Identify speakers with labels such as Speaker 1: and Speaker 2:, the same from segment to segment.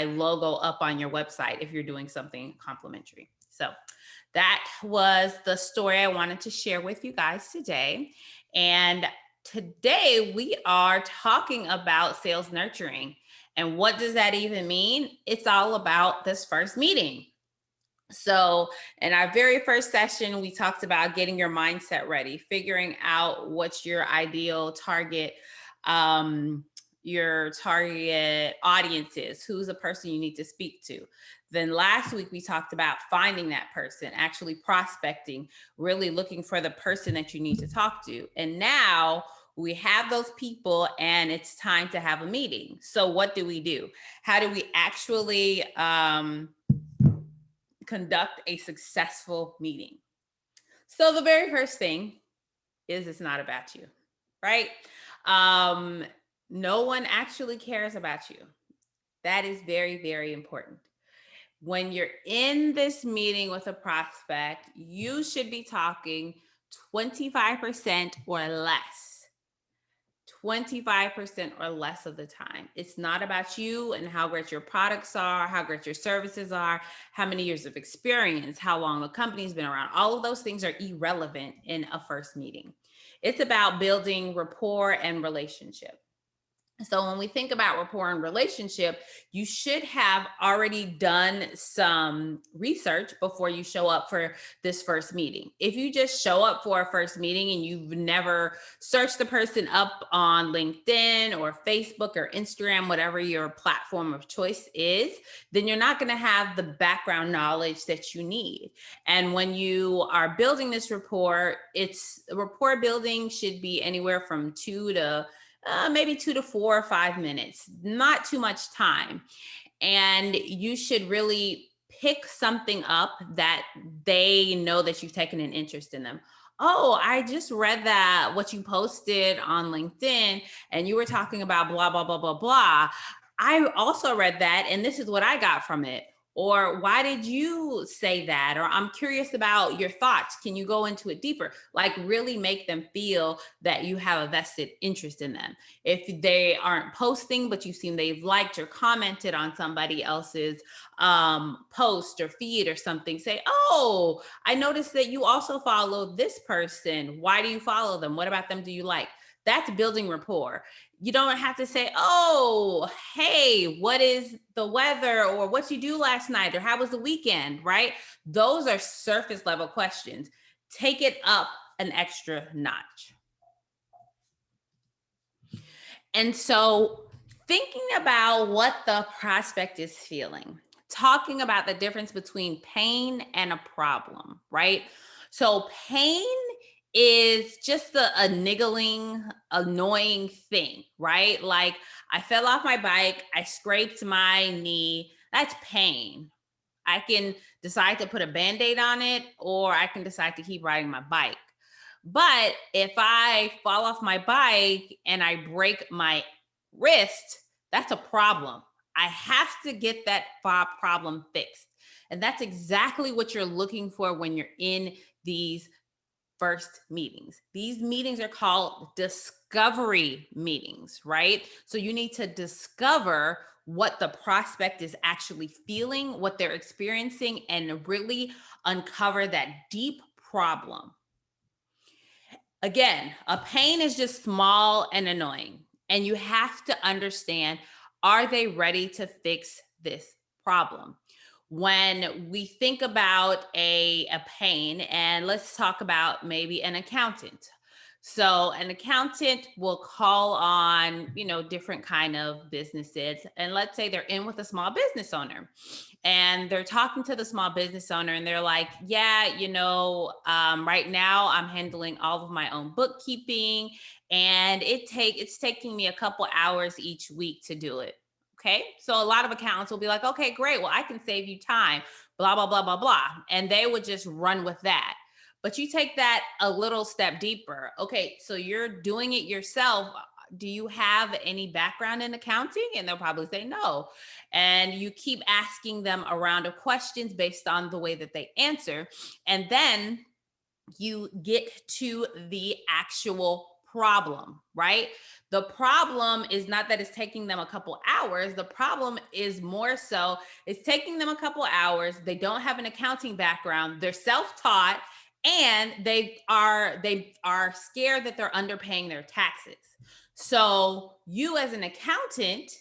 Speaker 1: logo up on your website if you're doing something complimentary. So that was the story I wanted to share with you guys today. And today we are talking about sales nurturing. And what does that even mean? It's all about this first meeting. So, in our very first session, we talked about getting your mindset ready, figuring out what's um, your target audience is, who's the person you need to speak to. Then last week, we talked about finding that person, actually prospecting, really looking for the person that you need to talk to. And now we have those people and it's time to have a meeting. So, what do we do? How do we actually conduct a successful meeting? So the very first thing is it's not about you, right? Um, no one actually cares about you. That is very, very important. When you're in this meeting with a prospect, you should be talking 25% or less. 25% or less of the time. It's not about you and how great your products are, how great your services are, how many years of experience, how long the company's been around. All of those things are irrelevant in a first meeting. It's about building rapport and relationship. So when we think about rapport and relationship, you should have already done some research before you show up for this first meeting. If you just show up for a first meeting and you've never searched the person up on LinkedIn or Facebook or Instagram, whatever your platform of choice is, then you're not going to have the background knowledge that you need. And when you are building this rapport, rapport building should be anywhere from maybe 2 to 4 or 5 minutes, not too much time. And you should really pick something up that they know that you've taken an interest in them. Oh, I just read that what you posted on LinkedIn and you were talking about blah, blah, blah, blah, blah. I also read that and this is what I got from it. Or why did you say that? Or I'm curious about your thoughts. Can you go into it deeper? Like really make them feel that you have a vested interest in them. If they aren't posting, but you seem they've liked or commented on somebody else's post or feed or something, say, oh, I noticed that you also follow this person. Why do you follow them? What about them do you like? That's building rapport. You don't have to say, oh, hey, what is the weather or what you do last night or how was the weekend, right? Those are surface level questions. Take it up an extra notch. And so thinking about what the prospect is feeling, talking about the difference between pain and a problem, right? So pain is just a niggling, annoying thing, right? Like I fell off my bike, I scraped my knee. That's pain. I can decide to put a band-aid on it, or I can decide to keep riding my bike. But if I fall off my bike and I break my wrist, that's a problem. I have to get that problem fixed. And that's exactly what you're looking for when you're in these first meetings. These meetings are called discovery meetings, right? So you need to discover what the prospect is actually feeling, what they're experiencing, and really uncover that deep problem. Again, a pain is just small and annoying, and you have to understand, are they ready to fix this problem? When we think about a pain, and let's talk about maybe an accountant. So an accountant will call on, different kind of businesses, and let's say they're in with a small business owner and they're talking to the small business owner and they're like, yeah, right now I'm handling all of my own bookkeeping and it's taking me a couple hours each week to do it. Okay. So a lot of accountants will be like, okay, great. Well, I can save you time, blah, blah, blah, blah, blah. And they would just run with that. But you take that a little step deeper. Okay. So you're doing it yourself. Do you have any background in accounting? And they'll probably say no. And you keep asking them a round of questions based on the way that they answer. And then you get to the actual problem, right? The problem is not that it's taking them a couple hours. The problem is more so it's taking them a couple hours. They don't have an accounting background. They're self-taught and they are scared that they're underpaying their taxes. So you as an accountant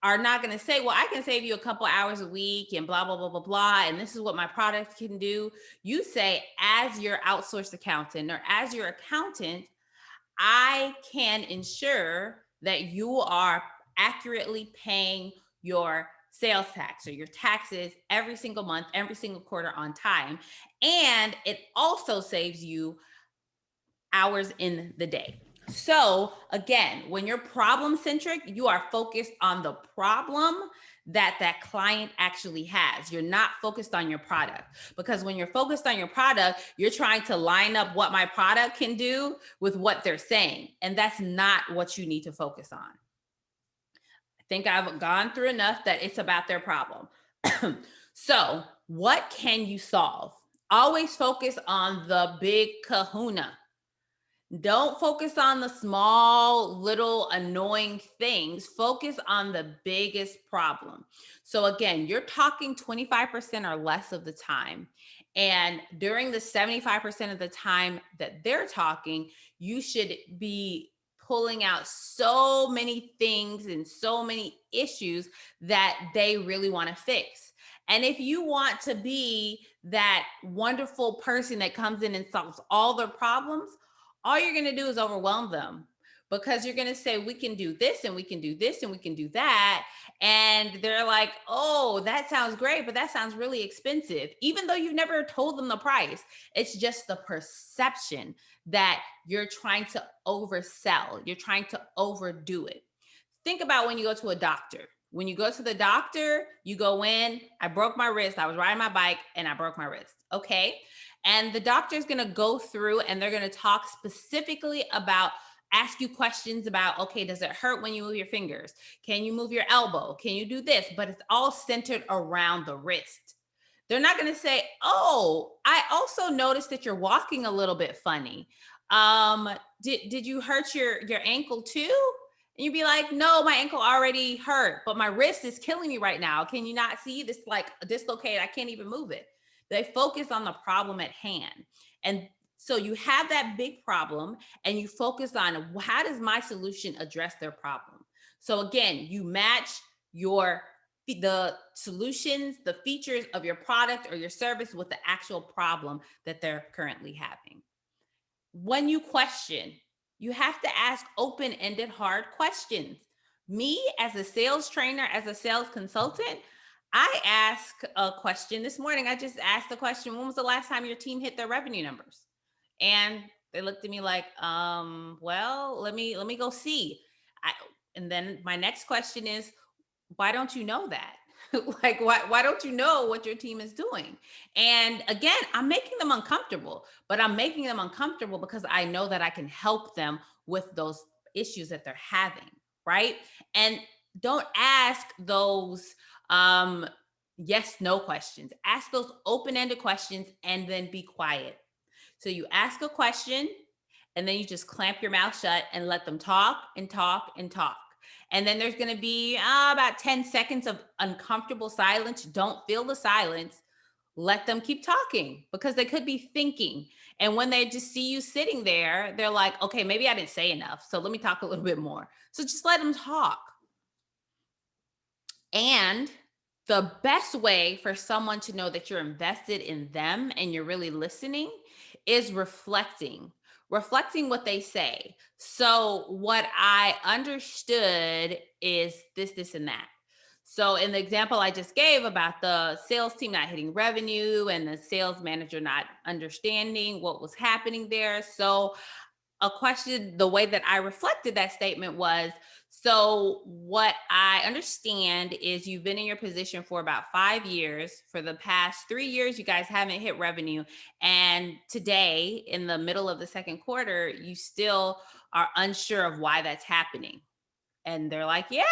Speaker 1: are not going to say, well, I can save you a couple hours a week and blah, blah, blah, blah, blah. And this is what my product can do. You say, as your outsourced accountant or as your accountant, I can ensure that you are accurately paying your sales tax or your taxes every single month, every single quarter on time. And it also saves you hours in the day. So again, when you're problem centric, you are focused on the problem that client actually has. You're not focused on your product, because when you're focused on your product, you're trying to line up what my product can do with what they're saying. And that's not what you need to focus on. I think I've gone through enough that it's about their problem. So what can you solve? Always focus on the big kahuna. Don't focus on the small, little, annoying things. Focus on the biggest problem. So, again, you're talking 25% or less of the time. And during the 75% of the time that they're talking, you should be pulling out so many things and so many issues that they really want to fix. And if you want to be that wonderful person that comes in and solves all their problems, all you're going to do is overwhelm them, because you're going to say, we can do this and we can do this and we can do that. And they're like, oh, that sounds great, but that sounds really expensive. Even though you've never told them the price, it's just the perception that you're trying to oversell. You're trying to overdo it. Think about when you go to a doctor. When you go to the doctor, you go in, I broke my wrist. I was riding my bike and I broke my wrist. Okay. And the doctor is going to go through and they're going to talk specifically about, ask you questions about, okay, does it hurt when you move your fingers? Can you move your elbow? Can you do this? But it's all centered around the wrist. They're not going to say, oh, I also noticed that you're walking a little bit funny. Did you hurt your ankle too? And you'd be like, no, my ankle already hurt, but my wrist is killing me right now. Can you not see this, like dislocated? I can't even move it. They focus on the problem at hand. And so you have that big problem and you focus on, how does my solution address their problem? So again, you match the solutions, the features of your product or your service with the actual problem that they're currently having. When you question, you have to ask open-ended, hard questions. Me, as a sales trainer, as a sales consultant, I ask a question this morning. I just asked the question, when was the last time your team hit their revenue numbers? And they looked at me like, well, let me go see. And then my next question is, why don't you know that? Like, why don't you know what your team is doing? And again, I'm making them uncomfortable, but I'm making them uncomfortable because I know that I can help them with those issues that they're having, right? And don't ask those yes, no questions. Ask those open-ended questions and then be quiet. So you ask a question and then you just clamp your mouth shut and let them talk and talk and talk. And then there's going to be about 10 seconds of uncomfortable silence. Don't feel the silence. Let them keep talking, because they could be thinking. And when they just see you sitting there, they're like, okay, maybe I didn't say enough. So let me talk a little bit more. So just let them talk. And the best way for someone to know that you're invested in them and you're really listening is reflecting what they say. So what I understood is this, and that. So in the example I just gave about the sales team not hitting revenue and the sales manager not understanding what was happening there. So a question, the way that I reflected that statement was, so what I understand is you've been in your position for about 5 years. For the past 3 years, you guys haven't hit revenue. And today, in the middle of the second quarter, you still are unsure of why that's happening. And they're like, yeah,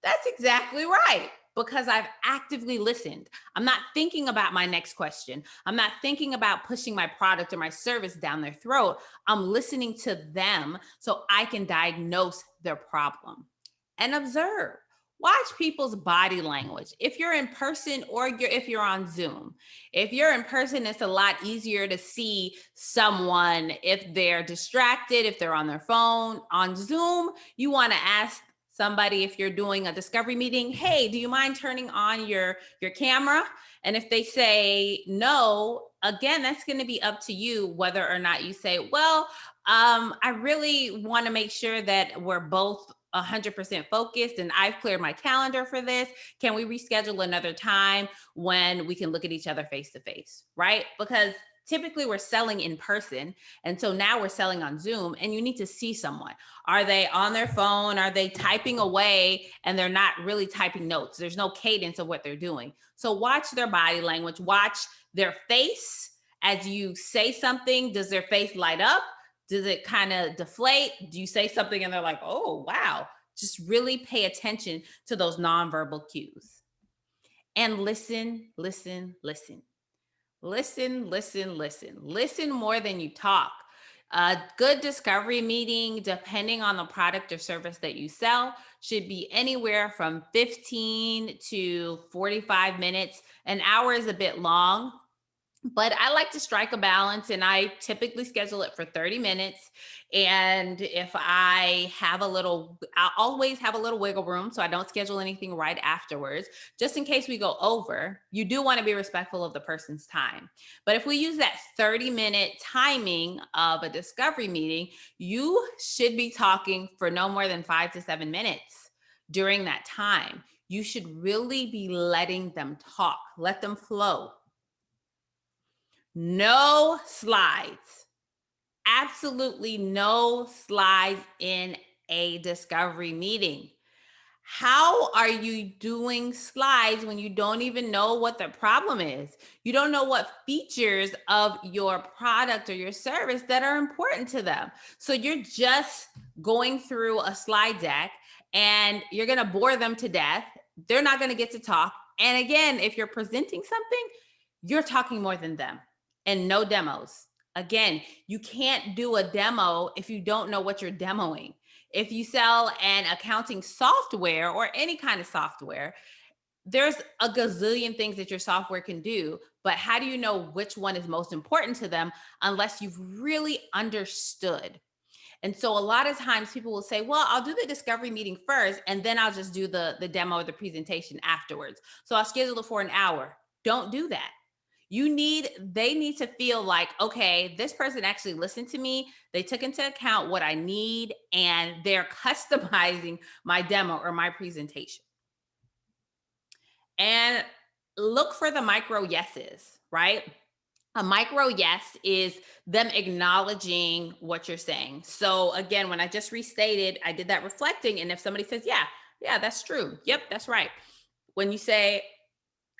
Speaker 1: that's exactly right. Because I've actively listened. I'm not thinking about my next question. I'm not thinking about pushing my product or my service down their throat. I'm listening to them so I can diagnose their problem and observe. Watch people's body language. If you're in person or if you're on Zoom. If you're in person, it's a lot easier to see someone if they're distracted, if they're on their phone. On Zoom, you want to ask somebody, if you're doing a discovery meeting, hey, do you mind turning on your camera? And if they say no, again, that's going to be up to you whether or not you say, well, I really want to make sure that we're both 100% focused and I've cleared my calendar for this. Can we reschedule another time when we can look at each other face to face, right? Because typically we're selling in person. And so now we're selling on Zoom and you need to see someone. Are they on their phone? Are they typing away and they're not really typing notes? There's no cadence of what they're doing. So watch their body language, watch their face as you say something. Does their face light up? Does it kind of deflate? Do you say something and they're like, oh, wow. Just really pay attention to those nonverbal cues and listen, listen, listen. Listen, listen, listen. Listen more than you talk. A good discovery meeting, depending on the product or service that you sell, should be anywhere from 15 to 45 minutes. An hour is a bit long, but I like to strike a balance and I typically schedule it for 30 minutes. And if I have I'll always have a little wiggle room. So I don't schedule anything right afterwards, just in case we go over. You do want to be respectful of the person's time. But if we use that 30-minute timing of a discovery meeting, you should be talking for no more than 5 to 7 minutes during that time. You should really be letting them talk, let them flow. No slides. Absolutely no slides in a discovery meeting. How are you doing slides when you don't even know what the problem is? You don't know what features of your product or your service that are important to them. So you're just going through a slide deck and you're going to bore them to death. They're not going to get to talk. And again, if you're presenting something, you're talking more than them. And no demos. Again, you can't do a demo if you don't know what you're demoing. If you sell an accounting software or any kind of software, there's a gazillion things that your software can do, but how do you know which one is most important to them unless you've really understood? And so a lot of times people will say, well, I'll do the discovery meeting first, and then I'll just do the demo or the presentation afterwards. So I'll schedule it for an hour. Don't do that. They need to feel like, okay, this person actually listened to me. They took into account what I need and they're customizing my demo or my presentation. And look for the micro yeses, right? A micro yes is them acknowledging what you're saying. So again, when I just restated, I did that reflecting. And if somebody says, yeah, that's true. Yep, that's right. When you say,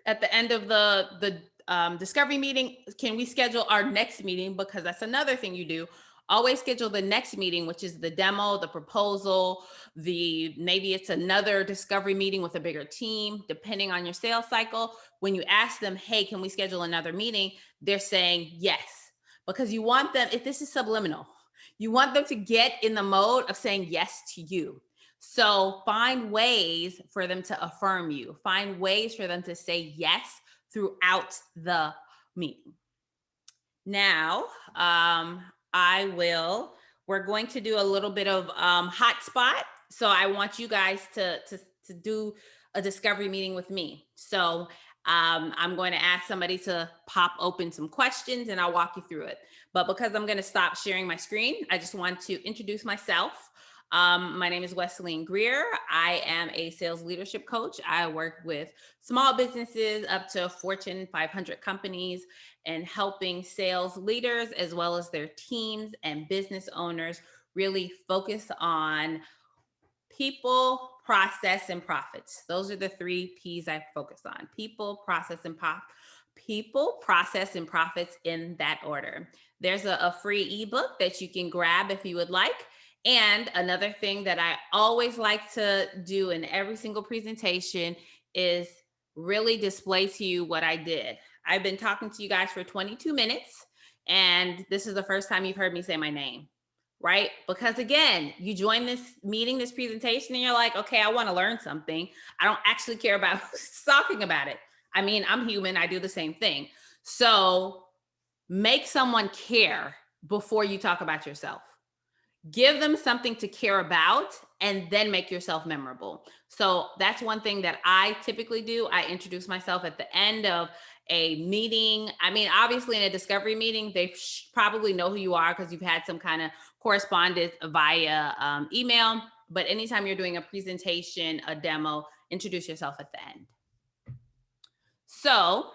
Speaker 1: at the end of the discovery meeting, can we schedule our next meeting? Because that's another thing you do. Always schedule the next meeting, which is the demo, the proposal, maybe it's another discovery meeting with a bigger team, depending on your sales cycle. When you ask them, hey, can we schedule another meeting? They're saying yes, because you want them, if this is subliminal, you want them to get in the mode of saying yes to you. So find ways for them to affirm you. Find ways for them to say yes throughout the meeting. Now, we're going to do a little bit of hotspot. So I want you guys to do a discovery meeting with me. So I'm going to ask somebody to pop open some questions and I'll walk you through it. But because I'm going to stop sharing my screen, I just want to introduce myself. My name is Wesleyan Greer. I am a sales leadership coach. I work with small businesses up to Fortune 500 companies and helping sales leaders as well as their teams and business owners really focus on people, process, and profits. Those are the 3 P's I focus on: people, process, and people, process, and profits, in that order. There's a free ebook that you can grab if you would like. And another thing that I always like to do in every single presentation is really display to you what I did. I've been talking to you guys for 22 minutes, and this is the first time you've heard me say my name, right? Because again, you join this meeting, this presentation, and you're like, okay, I want to learn something. I don't actually care about talking about it. I mean, I'm human, I do the same thing. So make someone care before you talk about yourself. Give them something to care about and then make yourself memorable. So that's one thing that I typically do. I introduce myself at the end of a meeting. I mean, obviously in a discovery meeting, they probably know who you are because you've had some kind of correspondence via email. But anytime you're doing a presentation, a demo, introduce yourself at the end. So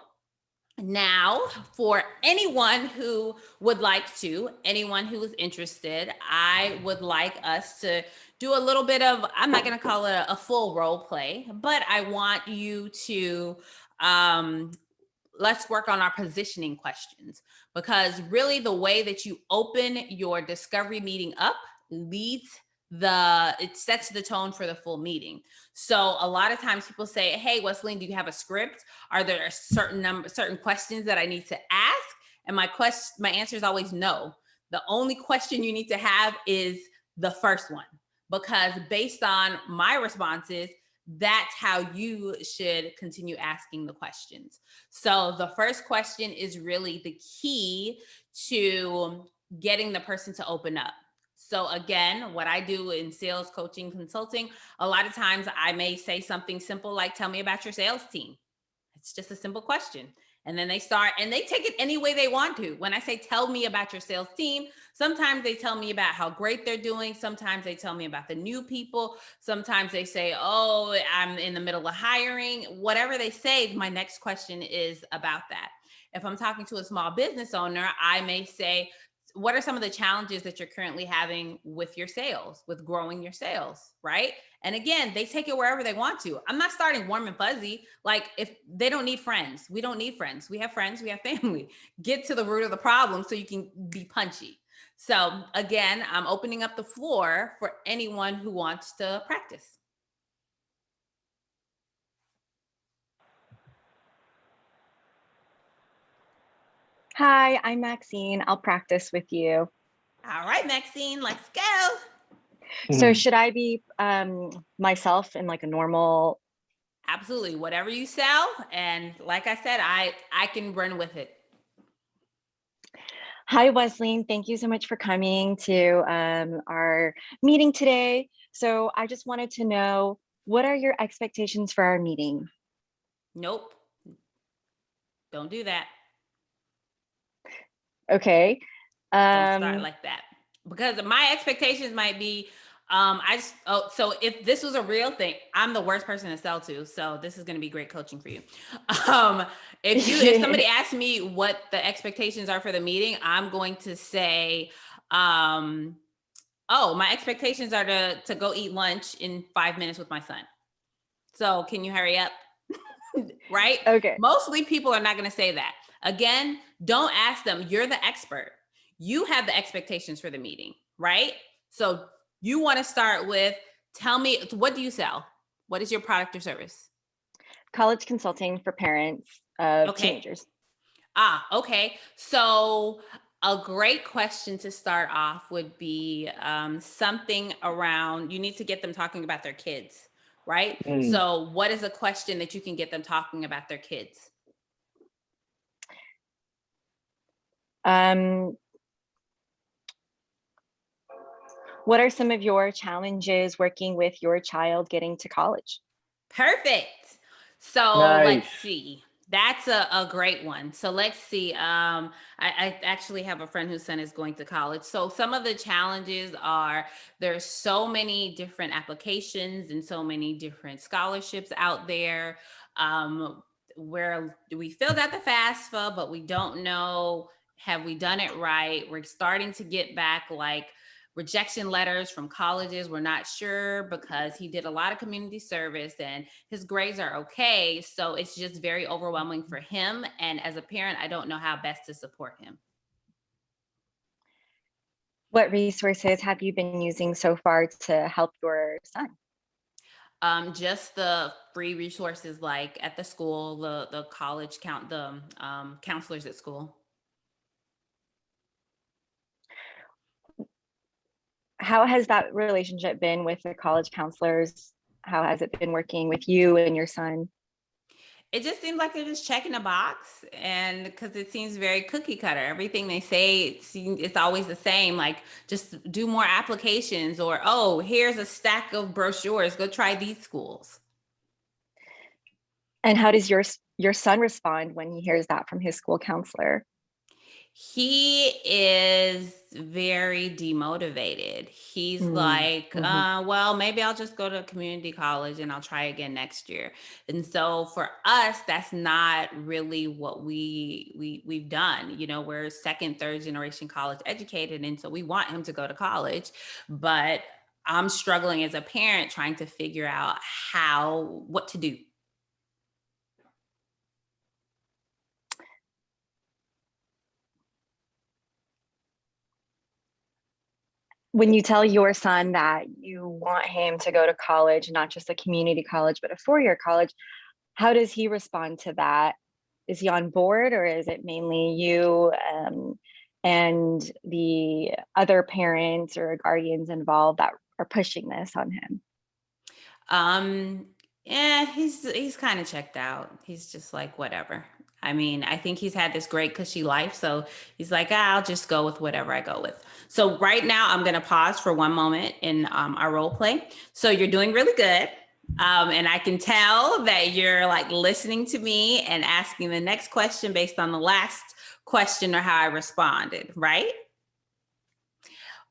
Speaker 1: now, for anyone who would like to, anyone who is interested, I would like us to do a little bit of, I'm not going to call it a full role play, but I want you to, let's work on our positioning questions, because really the way that you open your discovery meeting up it sets the tone for the full meeting. So a lot of times people say, hey, Wesleyan, do you have a script? Are there a certain questions that I need to ask? And my answer is always no. The only question you need to have is the first one, because based on my responses, that's how you should continue asking the questions. So the first question is really the key to getting the person to open up. So again, what I do in sales coaching, consulting, a lot of times I may say something simple like, tell me about your sales team. It's just a simple question. And then they start and they take it any way they want to. When I say, tell me about your sales team, sometimes they tell me about how great they're doing. Sometimes they tell me about the new people. Sometimes they say, oh, I'm in the middle of hiring. Whatever they say, my next question is about that. If I'm talking to a small business owner, I may say, what are some of the challenges that you're currently having with your sales, with growing your sales, right? And again, they take it wherever they want to. I'm not starting warm and fuzzy. Like, if they don't need friends, we don't need friends. We have friends, we have family. Get to the root of the problem so you can be punchy. So again, I'm opening up the floor for anyone who wants to practice.
Speaker 2: Hi, I'm Maxine. I'll practice with you.
Speaker 1: All right, Maxine, let's go.
Speaker 2: So should I be myself in like a normal?
Speaker 1: Absolutely, whatever you sell. And like I said, I can run with it.
Speaker 2: Hi, Wesleyan. Thank you so much for coming to our meeting today. So I just wanted to know, what are your expectations for our meeting?
Speaker 1: Nope. Don't do that.
Speaker 2: Okay.
Speaker 1: Don't start like that, because my expectations might be, so if this was a real thing, I'm the worst person to sell to. So this is going to be great coaching for you. If somebody asks me what the expectations are for the meeting, I'm going to say, oh, my expectations are to go eat lunch in 5 minutes with my son. So can you hurry up? Right?
Speaker 2: Okay.
Speaker 1: Mostly people are not going to say that. Again, don't ask them. You're the expert. You have the expectations for the meeting, right? So you want to start with, tell me, what do you sell? What is your product or service?
Speaker 2: College consulting for parents of
Speaker 1: Okay.
Speaker 2: teenagers.
Speaker 1: Okay. So a great question to start off would be something around, you need to get them talking about their kids, right? So what is a question that you can get them talking about their kids?
Speaker 2: What are some of your challenges working with your child getting to college?
Speaker 1: Perfect. So
Speaker 3: Nice.
Speaker 1: let's see. That's a great one. So let's see. I actually have a friend whose son is going to college. So some of the challenges are, there's so many different applications and so many different scholarships out there. Where we filled out the FAFSA, but we don't know, have we done it right? We're starting to get back like rejection letters from colleges. We're not sure because he did a lot of community service and his grades are okay. So it's just very overwhelming for him. And as a parent, I don't know how best to support him.
Speaker 2: What resources have you been using so far to help your son?
Speaker 1: Just the free resources like at the school, the college the counselors at school.
Speaker 2: How has that relationship been with the college counselors? How has it been working with you and your son?
Speaker 1: It just seems like they're just checking a box, and because it seems very cookie cutter. Everything they say, it's always the same. Like, just do more applications, or oh, here's a stack of brochures. Go try these schools.
Speaker 2: And how does your son respond when he hears that from his school counselor?
Speaker 1: He is very demotivated. He's
Speaker 2: Mm,
Speaker 1: like,
Speaker 2: mhm.
Speaker 1: well, maybe I'll just go to community college and I'll try again next year. And so for us, that's not really what we've done. You know, we're second, third generation college educated, and so we want him to go to college, but I'm struggling as a parent trying to figure out what to do.
Speaker 2: When you tell your son that you want him to go to college, not just a community college, but a four-year college, how does he respond to that? Is he on board, or is it mainly you and the other parents or guardians involved that are pushing this on him?
Speaker 1: Um, yeah, he's kind of checked out. He's just like, whatever. I mean, I think he's had this great cushy life, so he's like, I'll just go with whatever I go with. So right now, I'm gonna pause for one moment in our role play. So you're doing really good. And I can tell that you're like listening to me and asking the next question based on the last question or how I responded, right?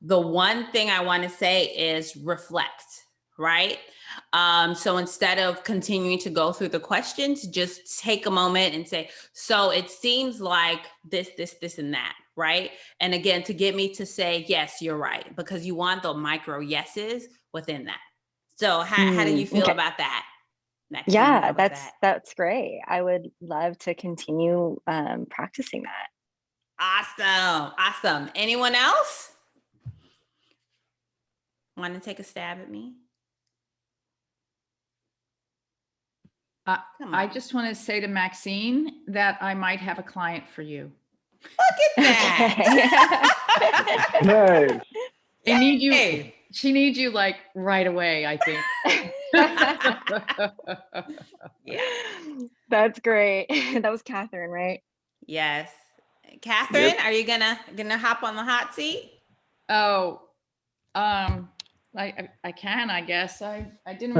Speaker 1: The one thing I want to say is reflect, right? So instead of continuing to go through the questions, just take a moment and say, so it seems like this, and that, right? And again, to get me to say, yes, you're right, because you want the micro yeses within that. So how do you feel
Speaker 2: Okay.
Speaker 1: about that? Next time you
Speaker 2: Yeah,
Speaker 1: have with that.
Speaker 2: that's great. I would love to continue practicing that.
Speaker 1: Awesome. Awesome. Anyone else want to take a stab at me?
Speaker 3: Uh,
Speaker 1: Come
Speaker 3: I
Speaker 1: on.
Speaker 3: just want to say to Maxine that I might have a client for you.
Speaker 1: Look at that.
Speaker 2: Okay.
Speaker 4: Nice.
Speaker 3: They need you.
Speaker 1: Hey.
Speaker 3: She needs you like right away, I think.
Speaker 1: Yeah.
Speaker 2: That's great. That was Catherine, right?
Speaker 1: Yes. Catherine,
Speaker 4: Yep.
Speaker 1: are you gonna hop on the hot seat?
Speaker 3: Oh, I can, I guess. I didn't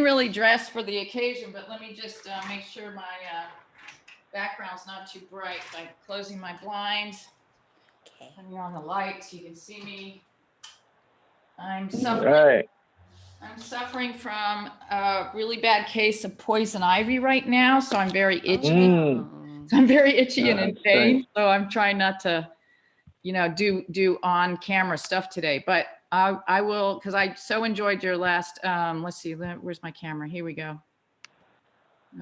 Speaker 3: really dress for the occasion, but let me just make sure my background's not too bright by closing my blinds,
Speaker 1: Okay.
Speaker 3: turning on the light so you can see me. I'm
Speaker 4: All
Speaker 3: suffering.
Speaker 4: right.
Speaker 3: I'm suffering from a really bad case of poison ivy right now, so I'm very itchy.
Speaker 4: Mm.
Speaker 3: So I'm very itchy and in
Speaker 4: That
Speaker 3: pain.
Speaker 4: stinks.
Speaker 3: So I'm trying not to, do on camera stuff today. But I will, because I so enjoyed your last. Let's see, where's my camera? Here we go.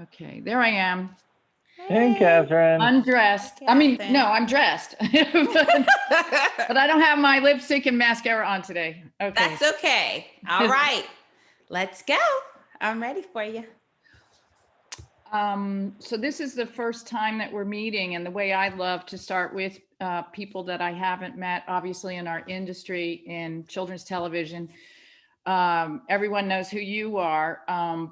Speaker 3: Okay, there I am,
Speaker 4: Hey,
Speaker 1: Hey.
Speaker 4: Catherine.
Speaker 3: undressed. I mean, no, I'm dressed, but I don't have my lipstick and mascara on today. Okay.
Speaker 1: That's okay. All right. Let's go. I'm ready for you.
Speaker 3: So this is the first time that we're meeting, and the way I love to start with people that I haven't met, obviously in our industry in children's television. Everyone knows who you are,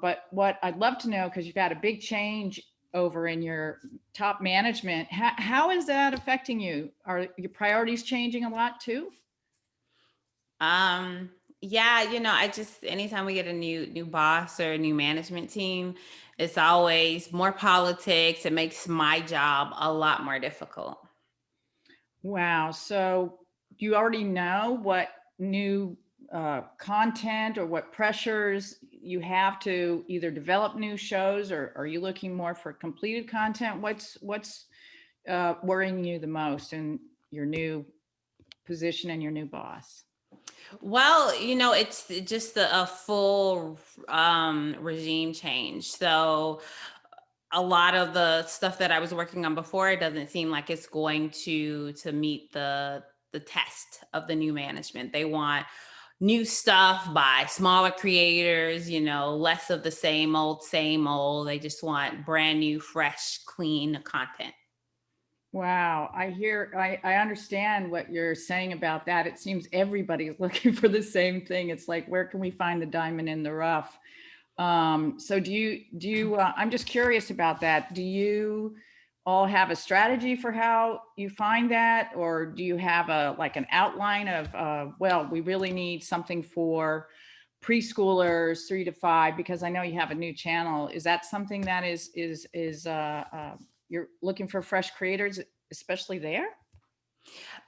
Speaker 3: but what I'd love to know, because you've had a big change over in your top management, how is that affecting you? Are your priorities changing a lot too?
Speaker 1: Yeah, I just anytime we get a new boss or a new management team, it's always more politics. It makes my job a lot more difficult.
Speaker 3: Wow. So you already know what new content or what pressures you have to either develop new shows, or are you looking more for completed content? What's worrying you the most in your new position and your new boss?
Speaker 1: Well, it's just a full regime change. So a lot of the stuff that I was working on before, it doesn't seem like it's going to meet the test of the new management. They want new stuff by smaller creators, less of the same old, same old. They just want brand new, fresh, clean content.
Speaker 3: Wow. I understand what you're saying about that. It seems everybody's looking for the same thing. It's like, where can we find the diamond in the rough? So I'm just curious about that. Do you all have a strategy for how you find that? Or do you have an outline of, well, we really need something for preschoolers 3 to 5, because I know you have a new channel. Is that something that you're looking for fresh creators, especially there?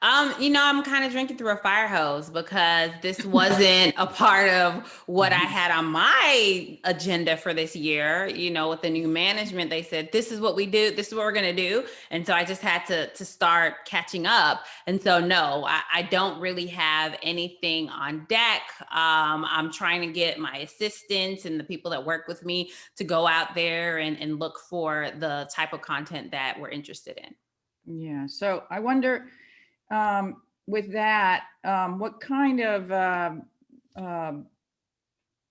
Speaker 1: I'm kind of drinking through a fire hose because this wasn't a part of what I had on my agenda for this year. With the new management, they said, this is what we do. This is what we're going to do. And so I just had to start catching up. And so, no, I don't really have anything on deck. I'm trying to get my assistants and the people that work with me to go out there and look for the type of content that we're interested in.
Speaker 3: Yeah. So I wonder, with that, what kind of,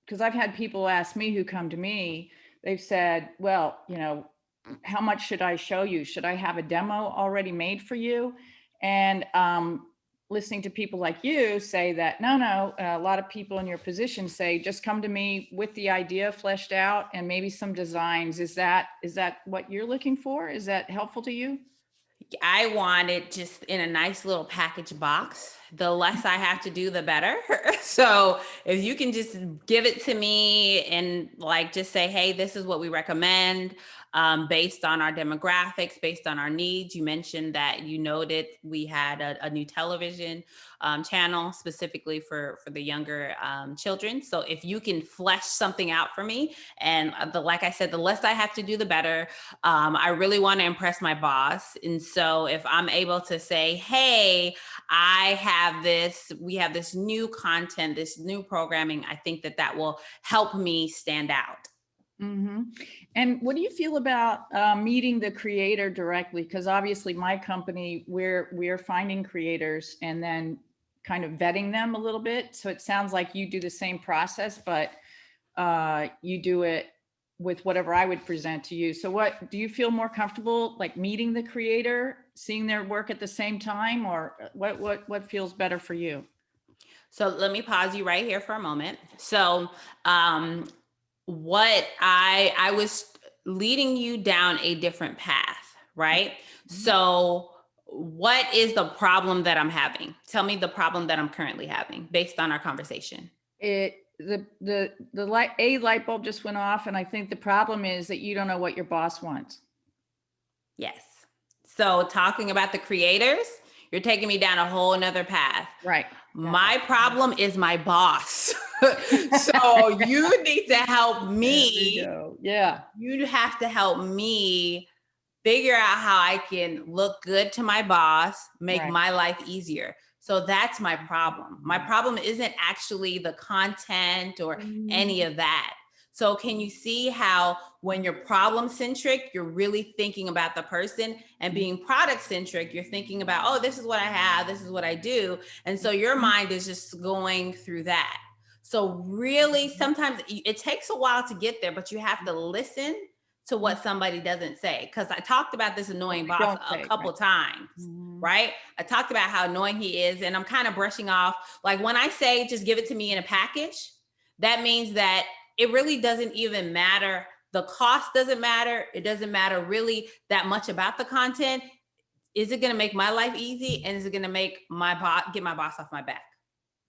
Speaker 3: because I've had people ask me who come to me, they've said, well, how much should I show you? Should I have a demo already made for you? And listening to people like you say that, no, a lot of people in your position say, just come to me with the idea fleshed out and maybe some designs. Is that what you're looking for? Is that helpful to you?
Speaker 1: I want it just in a nice little package box. The less I have to do, the better. So if you can just give it to me and just say, hey, this is what we recommend based on our demographics, based on our needs. You mentioned that you noted we had a new television channel specifically for the younger children. So if you can flesh something out for me, and like I said, the less I have to do, the better. I really want to impress my boss. And so if I'm able to say, hey, we have this new content, this new programming, I think that will help me stand out.
Speaker 3: Mm-hmm. And what do you feel about meeting the creator directly? Because obviously my company, we're finding creators and then kind of vetting them a little bit. So it sounds like you do the same process, but you do it with whatever I would present to you. So what do you feel more comfortable, like meeting the creator, seeing their work at the same time, or what feels better for you?
Speaker 1: So let me pause you right here for a moment. So what I was leading you down a different path, right? Mm-hmm. So what is the problem that I'm having? Tell me the problem that I'm currently having based on our conversation.
Speaker 3: The light bulb just went off, and I think the problem is that you don't know what your boss wants.
Speaker 1: Yes. So talking about the creators, you're taking me down a whole nother path.
Speaker 3: Right.
Speaker 1: My problem is my boss. So you need to help me.
Speaker 3: There we go. Yeah.
Speaker 1: You have to help me figure out how I can look good to my boss, make my life easier. So that's my problem. My problem isn't actually the content or any of that. So can you see how when you're problem centric, you're really thinking about the person, and being product centric, you're thinking about, oh, this is what I have, this is what I do. And so your mind is just going through that. So really, sometimes it takes a while to get there, but you have to listen to what somebody doesn't say. Because I talked about this annoying boss a couple times, right? I talked about how annoying he is, and I'm kind of brushing off. Like when I say just give it to me in a package, that means that it really doesn't even matter. The cost doesn't matter. It doesn't matter really that much about the content. Is it going to make my life easy? And is it going to make get my boss off my back?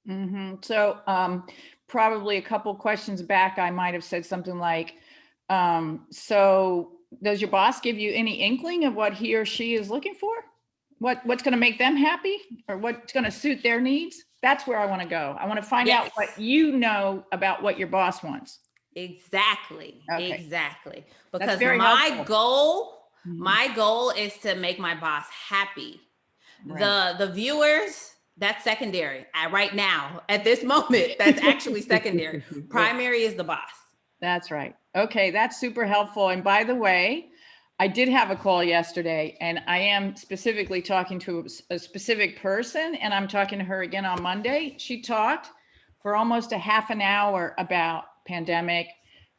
Speaker 3: Mm-hmm. So probably a couple questions back, I might have said something like, so does your boss give you any inkling of what he or she is looking for? What's going to make them happy, or what's going to suit their needs? That's where I want to go. I want to find out what you know about what your boss wants.
Speaker 1: Exactly. Okay. Exactly. Because
Speaker 3: my
Speaker 1: goal is to make my boss happy. Right. The viewers, that's secondary. Right now, at this moment, that's actually secondary. Primary is the boss.
Speaker 3: That's right. Okay, that's super helpful. And by the way, I did have a call yesterday, and I am specifically talking to a specific person, and I'm talking to her again on Monday. She talked for almost a half an hour about pandemic,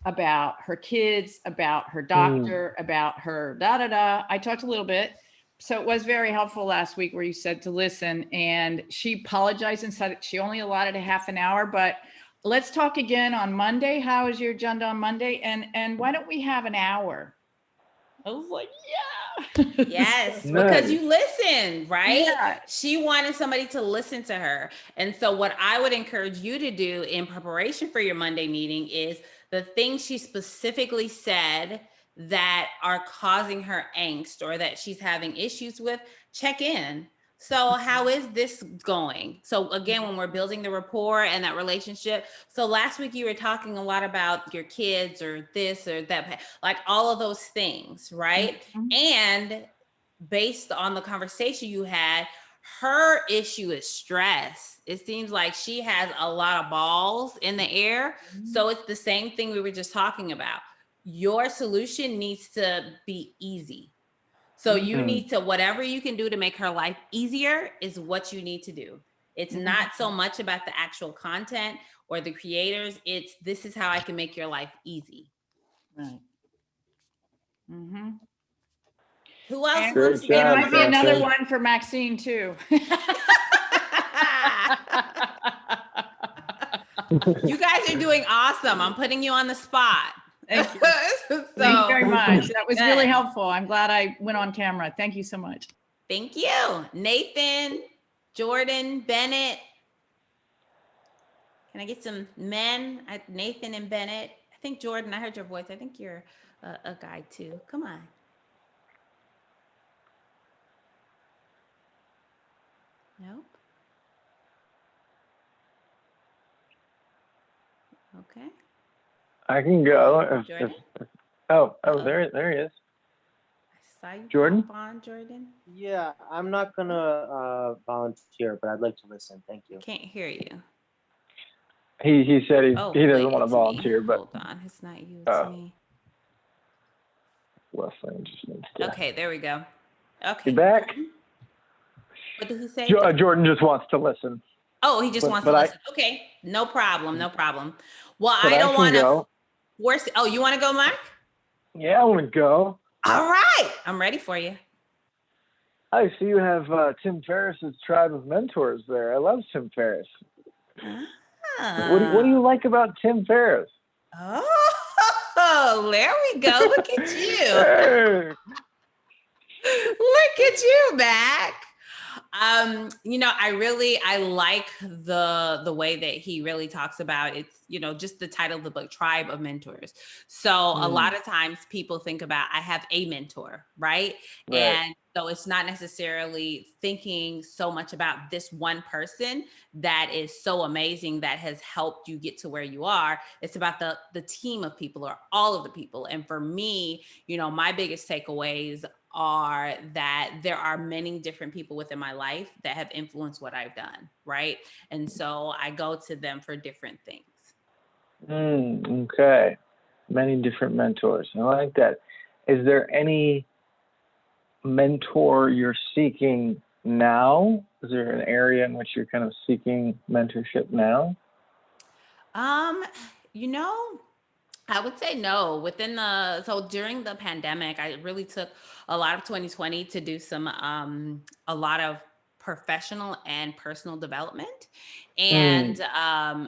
Speaker 3: about her kids, about her doctor, about her da-da-da. I talked a little bit. So it was very helpful last week where you said to listen, and she apologized and said she only allotted a half an hour, but let's talk again on Monday. How is your agenda on Monday? And why don't we have an hour? I was like, yeah.
Speaker 1: Yes,
Speaker 4: Nice.
Speaker 1: because you listen, right?
Speaker 3: Yeah.
Speaker 1: She wanted somebody to listen to her. And so what I would encourage you to do in preparation for your Monday meeting is the things she specifically said that are causing her angst or that she's having issues with, check in. So how is this going? So again, when we're building the rapport and that relationship. So last week you were talking a lot about your kids or this or that, like all of those things, right?
Speaker 3: Mhm.
Speaker 1: And based on the conversation you had, her issue is stress. It seems like she has a lot of balls in the air. So it's the same thing we were just talking about. Your solution needs to be easy. So you need to, whatever you can do to make her life easier is what you need to do. It's not so much about the actual content or the creators. It's, this is how I can make your life easy.
Speaker 3: Right. Mm-hmm.
Speaker 1: Who else
Speaker 3: And
Speaker 1: wants to
Speaker 3: it
Speaker 1: get
Speaker 4: job,
Speaker 3: might be another
Speaker 4: Catherine.
Speaker 3: one for Maxine too.
Speaker 1: You guys are doing awesome. I'm putting you on the spot.
Speaker 3: Thank you.
Speaker 1: So,
Speaker 3: Thank you very much. That was really
Speaker 1: good.
Speaker 3: helpful. I'm glad I went on camera. Thank you so much.
Speaker 1: Thank you. Nathan, Jordan, Bennett. Can I get some men? Nathan and Bennett. I think Jordan, I heard your voice. I think you're a guy too. Come on. Nope. Okay.
Speaker 4: I can go.
Speaker 1: Jordan?
Speaker 4: Oh,
Speaker 1: Uh-oh.
Speaker 4: there he is.
Speaker 1: I saw you
Speaker 4: Jordan?
Speaker 1: pop on, Jordan.
Speaker 5: Yeah, I'm not gonna volunteer, but I'd like to listen. Thank you.
Speaker 1: Can't hear you.
Speaker 4: He said he
Speaker 1: Oh,
Speaker 4: doesn't
Speaker 1: wait,
Speaker 4: want to
Speaker 1: it's
Speaker 4: volunteer,
Speaker 1: me.
Speaker 4: but
Speaker 1: Hold on. It's not you, it's me.
Speaker 4: Wesley just needs to.
Speaker 1: Okay, there we go. Okay.
Speaker 4: You back?
Speaker 1: What did he say?
Speaker 4: Jordan just wants to listen.
Speaker 1: Oh, he just wants to listen. Okay, no problem, no problem. Well,
Speaker 4: But
Speaker 1: I don't want to
Speaker 4: go.
Speaker 1: force. Oh, you want to go, Mark?
Speaker 4: Yeah, I want to go.
Speaker 1: All right, I'm ready for you.
Speaker 4: I see you have Tim Ferriss's tribe of mentors there. I love Tim Ferriss. What do you like about Tim Ferriss?
Speaker 1: Oh, there we go. Look at you.
Speaker 4: Hey.
Speaker 1: Look at you, Mac. I like the way that he really talks about it's, just the title of the book, Tribe of Mentors. So a lot of times people think about, I have a mentor, right? And so it's not necessarily thinking so much about this one person that is so amazing that has helped you get to where you are. It's about the team of people or all of the people. And for me, my biggest takeaways are that there are many different people within my life that have influenced what I've done, right? And so I go to them for different things.
Speaker 4: Okay. Many different mentors. I like that. Is there any mentor you're seeking now? Is there an area in which you're kind of seeking mentorship now?
Speaker 1: I would say no. So during the pandemic, I really took a lot of 2020 to do a lot of professional and personal development. And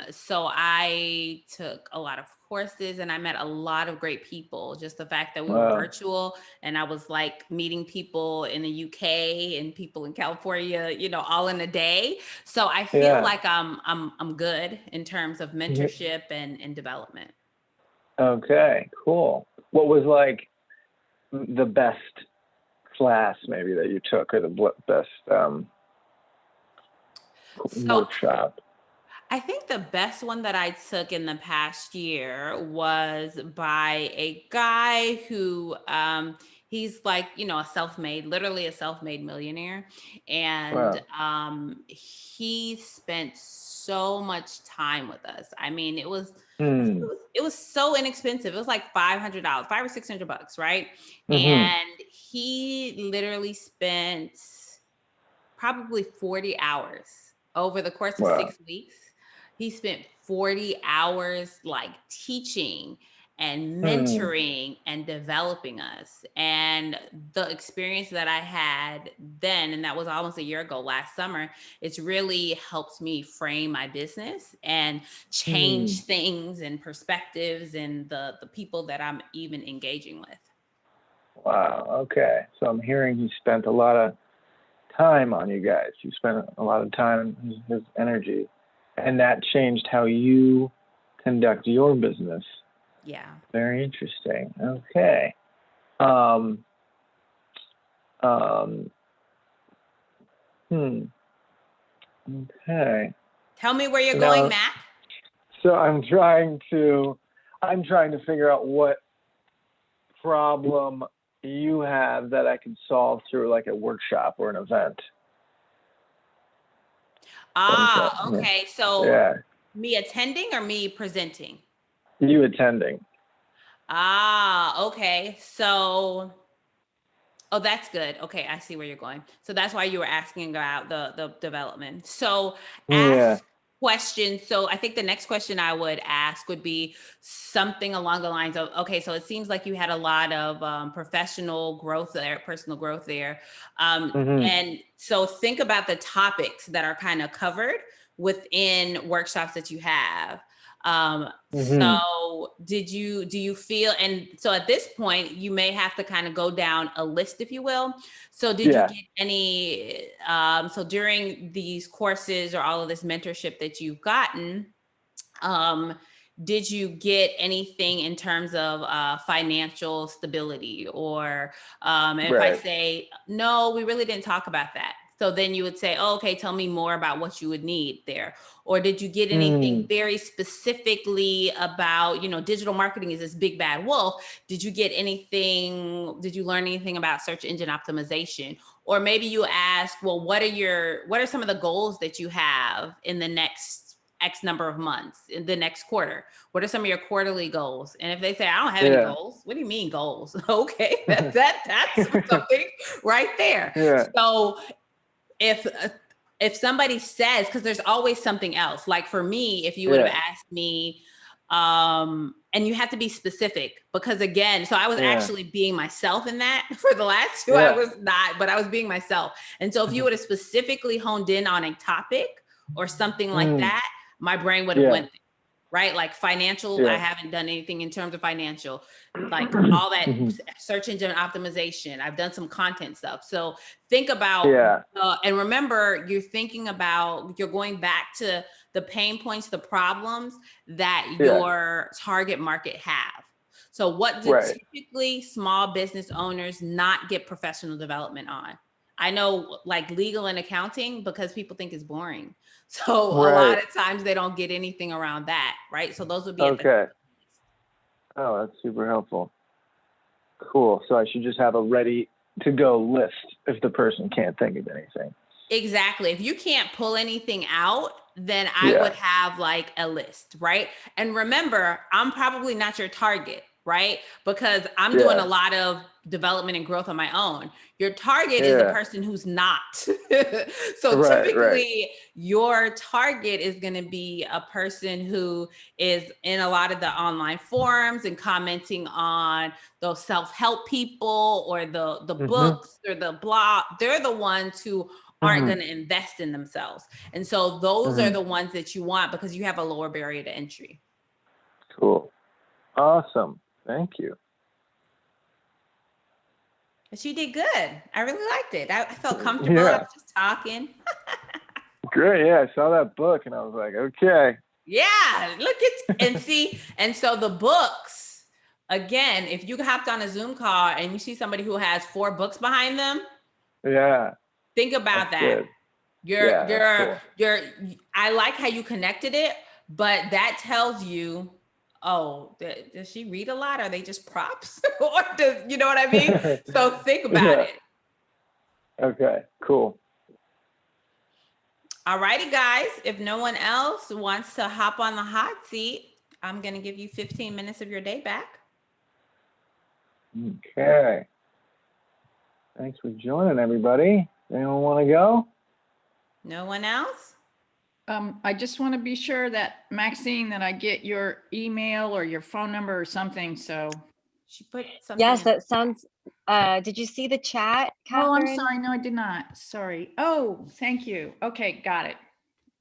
Speaker 1: so I took a lot of courses and I met a lot of great people. Just the fact that we were virtual and I was like meeting people in the UK and people in California, all in a day. So I feel like I'm good in terms of mentorship and development.
Speaker 4: Okay, cool. What was like the best class maybe that you took, or the best workshop?
Speaker 1: I think the best one that I took in the past year was by a guy who he's like, literally a self-made millionaire. And he spent so much time with us. I mean, it was so inexpensive. It was like $500, $500 or $600, right? And he literally spent probably 40 hours over the course of 6 weeks He spent 40 hours like teaching and
Speaker 4: Hmm.
Speaker 1: mentoring and developing us. And the experience that I had then, and that was almost a year ago last summer, it's really helped me frame my business and change things and perspectives and the people that I'm even engaging with.
Speaker 4: Wow. Okay. So I'm hearing he spent a lot of time on you guys. You spent a lot of time, his energy, and that changed how you conduct your business.
Speaker 1: Yeah.
Speaker 4: Very interesting. Okay. Um, um, hmm. Okay.
Speaker 1: Tell me where you're
Speaker 4: Now,
Speaker 1: going, Mac.
Speaker 4: so I'm trying to figure out what problem you have that I can solve through like a workshop or an event.
Speaker 1: Ah,
Speaker 4: Yeah.
Speaker 1: okay. So
Speaker 4: Yeah.
Speaker 1: me attending or me presenting?
Speaker 4: You attending.
Speaker 1: Ah, okay. So, oh, that's good. Okay, I see where you're going. So that's why you were asking about the development. So
Speaker 4: Yeah.
Speaker 1: ask questions. So I think the next question I would ask would be something along the lines of, okay, so it seems like you had a lot of professional growth there, personal growth there.
Speaker 4: Mm-hmm.
Speaker 1: And so think about the topics that are kind of covered within workshops that you have.
Speaker 4: Mm-hmm.
Speaker 1: So do you feel, and so at this point, you may have to kind of go down a list, if you will. So did you
Speaker 4: Yeah.
Speaker 1: get any, so during these courses or all of this mentorship that you've gotten, did you get anything in terms of financial stability? Or and if I
Speaker 4: Right.
Speaker 1: say, no, we really didn't talk about that. So then you would say, oh, okay, tell me more about what you would need there. Or did you get anything very specifically about, digital marketing is this big bad wolf? Did you get anything, did you learn anything about search engine optimization? Or maybe you ask, well, what are some of the goals that you have in the next X number of months, in the next quarter? What are some of your quarterly goals? And if they say, I don't have any
Speaker 4: Yeah.
Speaker 1: goals, what do you mean goals? Okay, that's something right there.
Speaker 4: Yeah.
Speaker 1: So if somebody says, because there's always something else, like for me, if you would have
Speaker 4: Yeah.
Speaker 1: asked me, and you have to be specific, because again, so I was
Speaker 4: Yeah.
Speaker 1: actually being myself in that. For the last two, I
Speaker 4: Yeah.
Speaker 1: was not, but I was being myself. And so if you would have specifically honed in on a topic or something like that, my brain would have
Speaker 4: Yeah.
Speaker 1: went there, right? Like financial, I
Speaker 4: Yeah.
Speaker 1: haven't done anything in terms of financial, like all that
Speaker 4: Mhm.
Speaker 1: search engine optimization. I've done some content stuff. So think about,
Speaker 4: Yeah.
Speaker 1: and remember, you're going back to the pain points, the problems that
Speaker 4: Yeah.
Speaker 1: your target market have. So what do
Speaker 4: Right.
Speaker 1: typically small business owners not get professional development on? I know, like legal and accounting, because people think it's boring. So a lot
Speaker 4: Right.
Speaker 1: of times they don't get anything around that, right? So those would be at the
Speaker 4: Okay. Oh, that's super helpful. Cool. So I should just have a ready to go list if the person can't think of anything.
Speaker 1: Exactly. If you can't pull anything out, then I
Speaker 4: Yeah.
Speaker 1: would have like a list, right? And remember, I'm probably not your target, right? Because I'm doing a
Speaker 4: Yeah.
Speaker 1: lot of development and growth on my own. Your target is the
Speaker 4: Yeah.
Speaker 1: person who's not. So
Speaker 4: Right. Right.
Speaker 1: typically, your target is going to be a person who is in a lot of the online forums and commenting on those self-help people or the
Speaker 4: Mm-hmm.
Speaker 1: books or the blog. They're the ones who aren't going
Speaker 4: Mm-hmm.
Speaker 1: to invest in themselves. And so those are
Speaker 4: Mm-hmm.
Speaker 1: the ones that you want because you have a lower barrier to entry.
Speaker 4: Cool. Awesome. Thank you.
Speaker 1: But you did good. I really liked it. I felt comfortable. I
Speaker 4: Yeah.
Speaker 1: was just talking.
Speaker 4: Great. Yeah. I saw that book and I was like, okay.
Speaker 1: Yeah, look at and see. And so the books, again, if you hopped on a Zoom call and you see somebody who has 4 books behind them,
Speaker 4: Yeah.
Speaker 1: think about
Speaker 4: That's
Speaker 1: that.
Speaker 4: good. Yeah. That's cool.
Speaker 1: I like how you connected it, but that tells you, oh, does she read a lot? Are they just props? Or does, you know what I mean? So think about
Speaker 4: Yeah.
Speaker 1: it.
Speaker 4: Okay. Cool.
Speaker 1: All righty, guys. If no one else wants to hop on the hot seat, I'm going to give you 15 minutes of your day back.
Speaker 4: Okay. Thanks for joining, everybody. Anyone want to go?
Speaker 1: No one else?
Speaker 3: I just want to be sure that Maxine, that I get your email or your phone number or something. So,
Speaker 1: She put something.
Speaker 2: Yes,
Speaker 1: in-
Speaker 2: that sounds, did you see the chat,
Speaker 3: oh, I'm
Speaker 2: Catherine?
Speaker 3: sorry. No, I did not. Sorry. Oh, thank you. Okay, got it.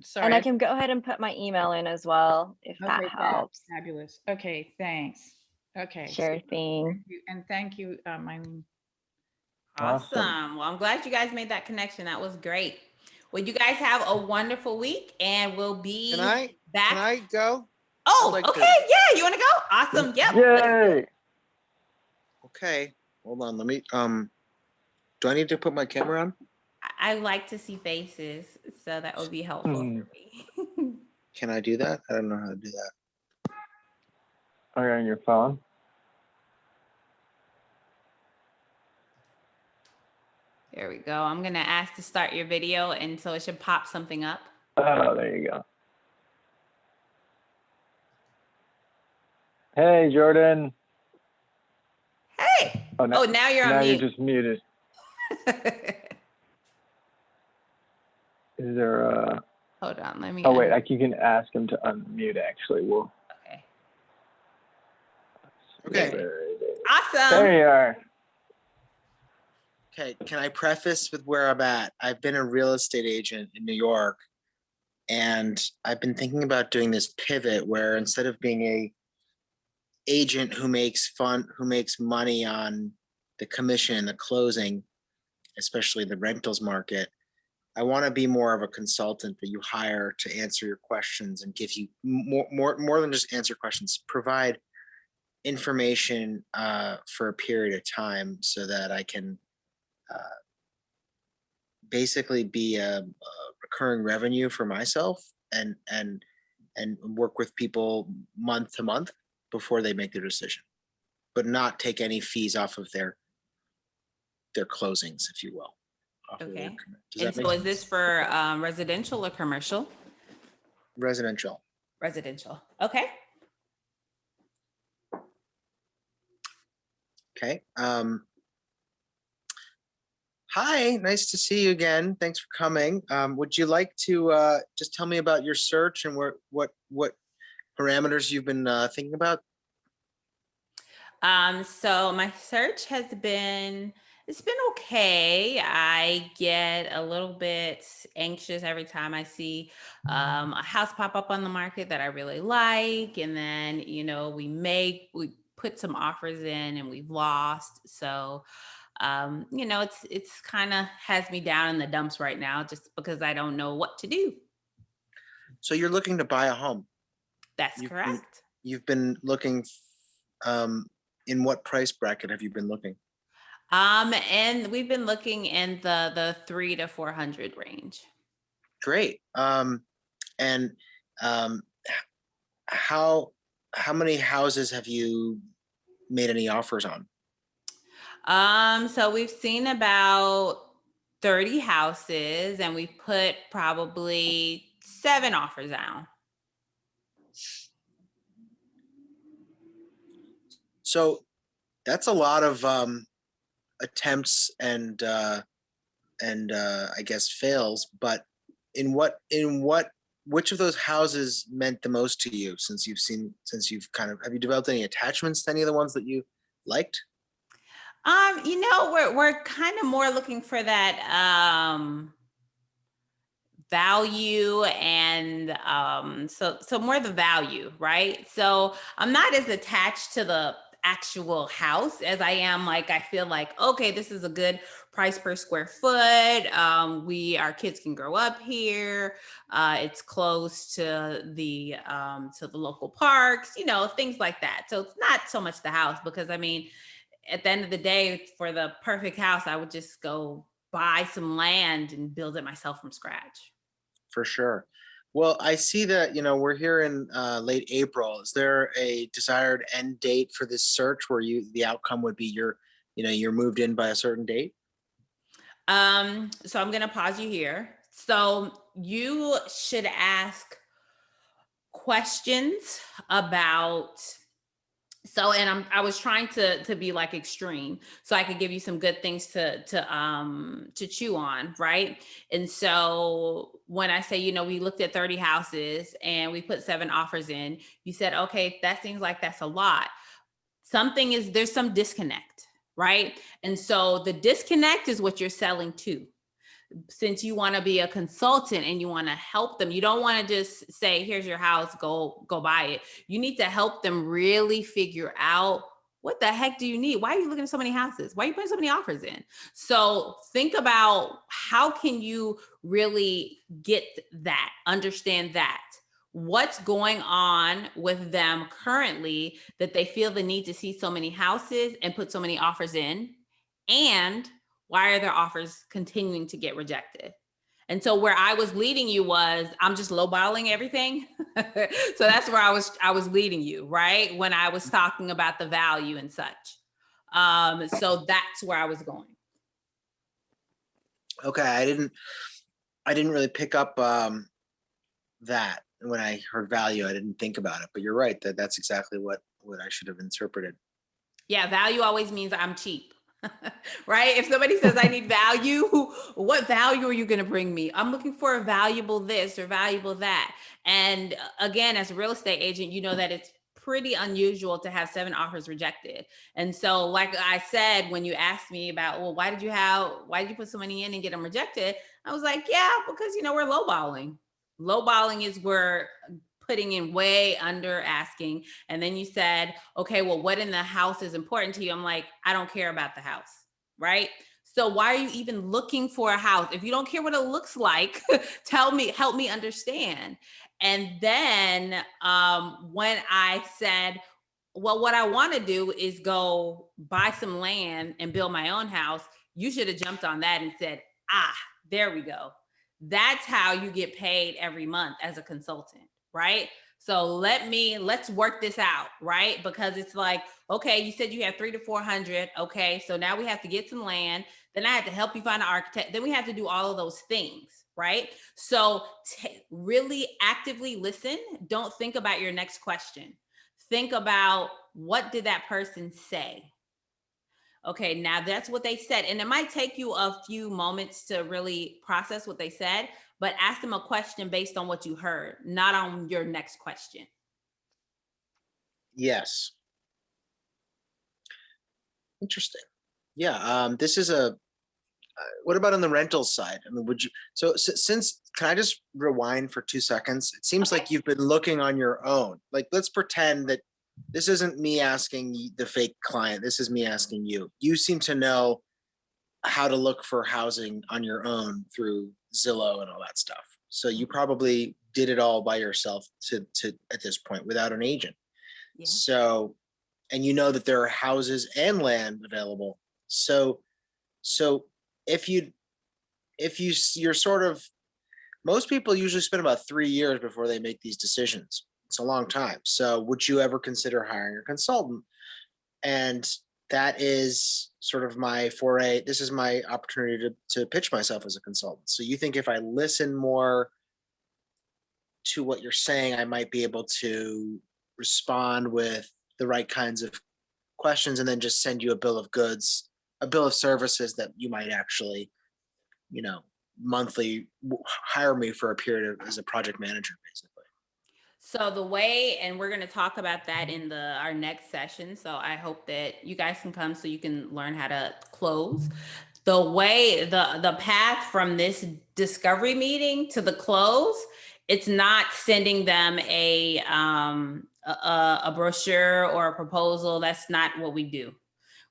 Speaker 3: Sorry.
Speaker 2: And I can go ahead and put my email in as well, if that
Speaker 3: Okay,
Speaker 2: helps.
Speaker 3: fabulous. Okay, thanks. Okay.
Speaker 2: Sure thing.
Speaker 3: Thank you. And thank you, Mylene.
Speaker 1: Awesome. Well, I'm glad you guys made that connection. That was great. Well, you guys have a wonderful week, and we'll be
Speaker 6: Can I
Speaker 1: back.
Speaker 6: go?
Speaker 1: Oh,
Speaker 6: I'd like
Speaker 1: okay.
Speaker 6: to-
Speaker 1: Yeah, you want to go? Awesome. Yep. let's do it.
Speaker 4: Yay!
Speaker 6: Okay, hold on. Let me. Do I need to put my camera on?
Speaker 1: I like to see faces, so that would be helpful for me.
Speaker 6: Can I do that? I don't know how to do that.
Speaker 4: Are you on your phone?
Speaker 1: There we go. I'm gonna ask to start your video, and so it should pop something up.
Speaker 4: Oh, there you go. Hey, Jordan.
Speaker 1: Hey.
Speaker 4: Oh,
Speaker 1: Oh, now you're
Speaker 4: now
Speaker 1: on
Speaker 4: you're
Speaker 1: mute.
Speaker 4: just muted. Is there a?
Speaker 1: Hold on. Let me.
Speaker 4: Oh wait, you can ask him to unmute. Actually, we'll.
Speaker 1: Okay.
Speaker 6: Okay.
Speaker 1: Awesome.
Speaker 4: There you are.
Speaker 6: Okay, can I preface with where I'm at? I've been a real estate agent in New York, and I've been thinking about doing this pivot where instead of being a agent who makes money on the commission and the closing, especially the rentals market, I want to be more of a consultant that you hire to answer your questions and give you more than just answer questions, provide information for a period of time so that I can basically be a recurring revenue for myself and work with people month to month before they make their decision, but not take any fees off of their closings, if you will.
Speaker 1: Okay.
Speaker 6: Does
Speaker 1: And
Speaker 6: that make
Speaker 1: so,
Speaker 6: sense?
Speaker 1: is this for residential or commercial?
Speaker 6: Residential.
Speaker 1: Residential. Okay.
Speaker 6: Okay. Hi, nice to see you again. Thanks for coming. Would you like to just tell me about your search and what parameters you've been thinking about?
Speaker 1: So my search has it's been okay. I get a little bit anxious every time I see a house pop up on the market that I really like. And then, we put some offers in and we've lost. So, it's kind of has me down in the dumps right now just because I don't know what to do.
Speaker 6: So you're looking to buy a home.
Speaker 1: That's correct.
Speaker 6: You've been looking, in what price bracket have you been looking?
Speaker 1: And we've been looking in the 300 to 400 range.
Speaker 6: Great. And how many houses have you made any offers on?
Speaker 1: So we've seen about 30 houses and we put probably 7 offers down.
Speaker 6: So that's a lot of attempts and I guess fails. But which of those houses meant the most to you since you've have you developed any attachments to any of the ones that you liked?
Speaker 1: We're kind of more looking for that value and so more the value, right? So I'm not as attached to the actual house as I am I feel like, okay, this is a good price per square foot. Our kids can grow up here. It's close to the local parks, things like that. So it's not so much the house because at the end of the day, for the perfect house, I would just go buy some land and build it myself from scratch.
Speaker 6: For sure. Well, I see that, we're here in late April. Is there a desired end date for this search where the outcome would be you're moved in by a certain date?
Speaker 1: So I'm going to pause you here. So you should ask questions about So, and I was trying to be like extreme, so I could give you some good things to chew on, right? And so when I say, we looked at 30 houses and we put 7 offers in, you said, okay, that seems like that's a lot. There's some disconnect, right? And so the disconnect is what you're selling to. Since you want to be a consultant and you want to help them, you don't want to just say, here's your house, go buy it. You need to help them really figure out, what the heck do you need? Why are you looking at so many houses? Why are you putting so many offers in? So think about, how can you really get that, understand that? What's going on with them currently that they feel the need to see so many houses and put so many offers in? And why are their offers continuing to get rejected? And so where I was leading you was, I'm just lowballing everything. So that's where I was leading you, right? When I was talking about the value and such. So that's where I was going.
Speaker 6: Okay, I didn't really pick up that when I heard value. I didn't think about it, but you're right, that's exactly what I should have interpreted.
Speaker 1: Yeah, value always means I'm cheap. Right? If somebody says I need value, what value are you going to bring me? I'm looking for a valuable this or valuable that. And again, as a real estate agent, you know that it's pretty unusual to have 7 offers rejected. And so, like I said, when you asked me about, well, why did you put so many in and get them rejected? I was like, yeah, because, we're lowballing. Lowballing is where putting in way under asking. And then you said, okay, well, what in the house is important to you? I'm like, I don't care about the house, right? So why are you even looking for a house? If you don't care what it looks like, help me understand. And then when I said, well, what I want to do is go buy some land and build my own house, you should have jumped on that and said, there we go. That's how you get paid every month as a consultant, right? So let's work this out, right? Because it's like, okay, you said you have 300 to 400. Okay, so now we have to get some land. Then I have to help you find an architect. Then we have to do all of those things, right? So really actively listen. Don't think about your next question. Think about, what did that person say? Okay, now that's what they said. And it might take you a few moments to really process what they said, but ask them a question based on what you heard, not on your next question.
Speaker 6: Yes. Interesting. Yeah. This is what about on the rental side? I mean, since, can I just rewind for 2 seconds? It seems like you've been looking on your own. Like, let's pretend that this isn't me asking the fake client. This is me asking you. You seem to know how to look for housing on your own through Zillow and all that stuff. So you probably did it all by yourself to at this point without an agent.
Speaker 1: Yeah.
Speaker 6: So, and you know that there are houses and land available. So you're sort of, most people usually spend about 3 years before they make these decisions. It's a long time. So would you ever consider hiring a consultant? And that is sort of my foray. This is my opportunity to pitch myself as a consultant. So you think if I listen more to what you're saying, I might be able to respond with the right kinds of questions and then just send you a bill of goods, a bill of services that you might actually, monthly hire me for a period as a project manager, basically.
Speaker 1: So the way, and we're going to talk about that in our next session. So I hope that you guys can come so you can learn how to close. The way, the path from this discovery meeting to the close, it's not sending them a brochure or a proposal. That's not what we do.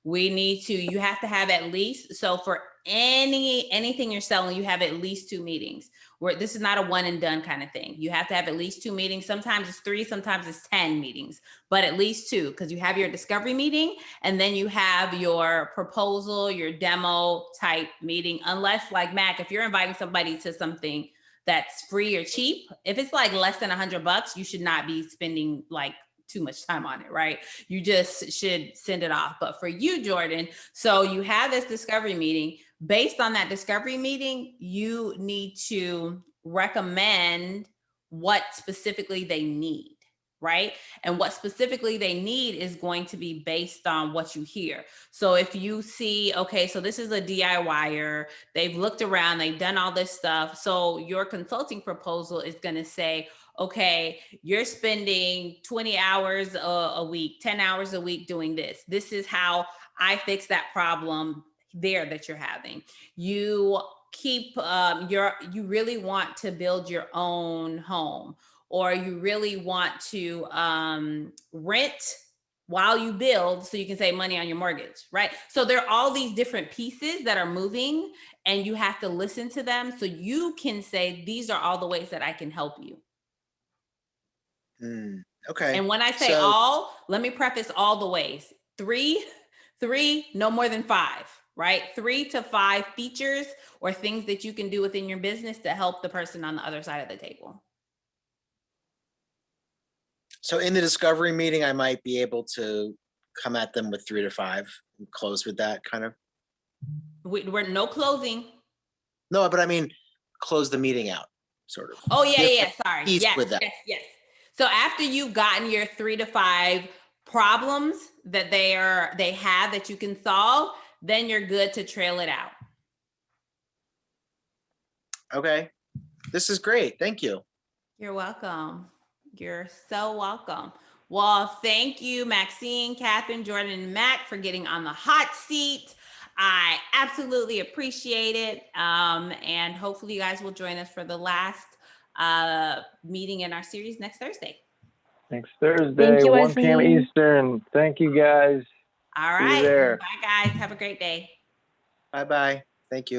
Speaker 1: You have to have at least, so for anything you're selling, you have at least 2 meetings. Where this is not a one and done kind of thing. You have to have at least 2 meetings. Sometimes it's 3, sometimes it's 10 meetings, but at least 2, because you have your discovery meeting and then you have your proposal, your demo type meeting. Unless, like Mac, if you're inviting somebody to something that's free or cheap, if it's like less than $100, you should not be spending like too much time on it, right? You just should send it off. But for you, Jordan, so you have this discovery meeting. Based on that discovery meeting, you need to recommend what specifically they need, right? And what specifically they need is going to be based on what you hear. So if you see, okay, so this is a DIYer, they've looked around, they've done all this stuff. So your consulting proposal is going to say, okay, you're spending 20 hours a week, 10 hours a week doing this. This is how I fix that problem there that you're having. You keep you really want to build your own home, or you really want to rent while you build so you can save money on your mortgage, right? So there are all these different pieces that are moving, and you have to listen to them so you can say, these are all the ways that I can help you.
Speaker 6: Okay.
Speaker 1: And when I say
Speaker 6: So-
Speaker 1: all, let me preface all the ways. Three, no more than 5, right? 3 to 5 features or things that you can do within your business to help the person on the other side of the table.
Speaker 6: So in the discovery meeting, I might be able to come at them with 3 to 5 and close with that kind of.
Speaker 1: We're no closing.
Speaker 6: No, but I mean, close the meeting out, sort of.
Speaker 1: Oh yeah,
Speaker 6: Give
Speaker 1: yeah. Sorry.
Speaker 6: peace
Speaker 1: Yes,
Speaker 6: with that.
Speaker 1: yes. So after you've gotten your 3 to 5 problems that they have that you can solve, then you're good to trail it out.
Speaker 6: Okay. This is great. Thank you.
Speaker 1: You're welcome. You're so welcome. Well, thank you, Maxine, Catherine, Jordan, and Mac, for getting on the hot seat. I absolutely appreciate it. And hopefully you guys will join us for the last meeting in our series next Thursday.
Speaker 4: Next Thursday,
Speaker 2: Thank you,
Speaker 4: 1 p.m.
Speaker 2: Wesley.
Speaker 4: Eastern. Thank you, guys.
Speaker 1: All
Speaker 4: See you
Speaker 1: right.
Speaker 4: there.
Speaker 1: Bye, guys. Have a great day.
Speaker 6: Bye-bye. Thank you.